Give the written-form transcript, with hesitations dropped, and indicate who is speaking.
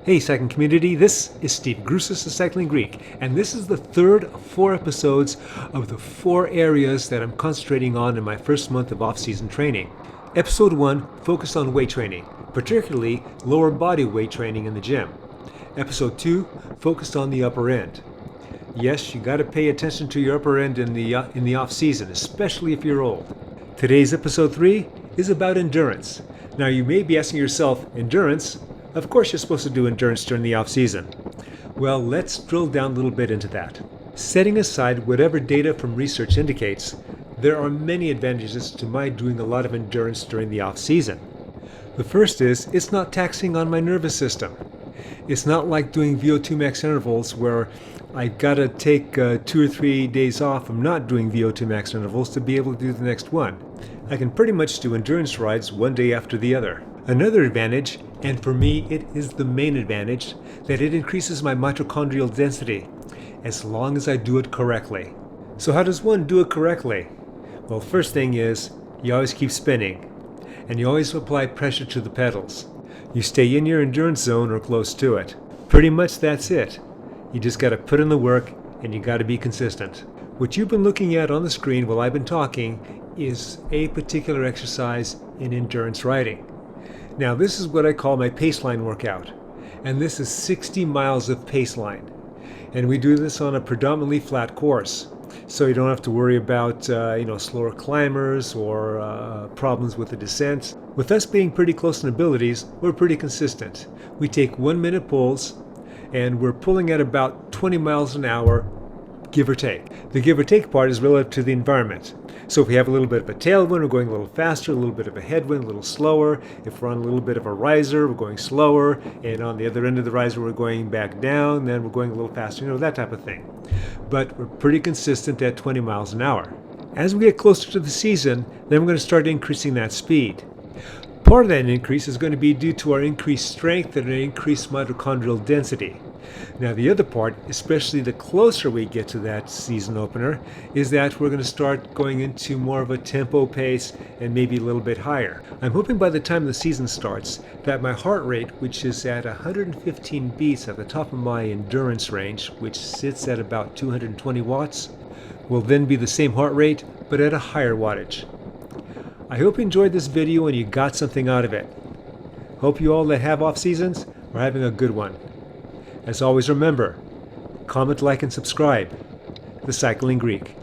Speaker 1: Hey cycling community, this is Steve Grusis of Cycling Greek, and this is the third of 4 episodes of the 4 areas that I'm concentrating on in my first month of off-season training. Episode 1 focused on weight training, particularly lower body weight training in the gym. Episode 2 focused on the upper end. Yes, you got to pay attention to your upper end in the off-season, especially if you're old. Today's episode 3 is about endurance. Now you may be asking yourself, endurance? Of course you're supposed to do endurance during the off-season. Well, let's drill down a little bit into that. Setting aside whatever data from research indicates, there are many advantages to my doing a lot of endurance during the off-season. The first is, it's not taxing on my nervous system. It's not like doing VO2 max intervals where I've got to take 2 or 3 days off from not doing VO2 max intervals to be able to do the next one. I can pretty much do endurance rides one day after the other. Another advantage, and for me it is the main advantage, that it increases my mitochondrial density, as long as I do it correctly. So how does one do it correctly? Well, first thing is, you always keep spinning, and you always apply pressure to the pedals. You stay in your endurance zone or close to it. Pretty much that's it. You just got to put in the work, and you got to be consistent. What you've been looking at on the screen while I've been talking is a particular exercise in endurance riding. Now this is what I call my paceline workout, and this is 60 miles of paceline, and we do this on a predominantly flat course, so you don't have to worry about slower climbers or problems with the descent. With us being pretty close in abilities, we're pretty consistent. We take 1-minute pulls, and we're pulling at about 20 miles an hour, give or take. The give or take part is relative to the environment. So if we have a little bit of a tailwind, we're going a little faster, a little bit of a headwind, a little slower. If we're on a little bit of a riser, we're going slower. And on the other end of the riser, we're going back down, then we're going a little faster, that type of thing. But we're pretty consistent at 20 miles an hour. As we get closer to the season, then we're going to start increasing that speed. Part of that increase is going to be due to our increased strength and our increased mitochondrial density. Now the other part, especially the closer we get to that season opener, is that we're going to start going into more of a tempo pace and maybe a little bit higher. I'm hoping by the time the season starts that my heart rate, which is at 115 beats at the top of my endurance range, which sits at about 220 watts, will then be the same heart rate but at a higher wattage. I hope you enjoyed this video and you got something out of it. Hope you all that have off seasons are having a good one. As always, remember, comment, like, and subscribe. The Cycling Greek.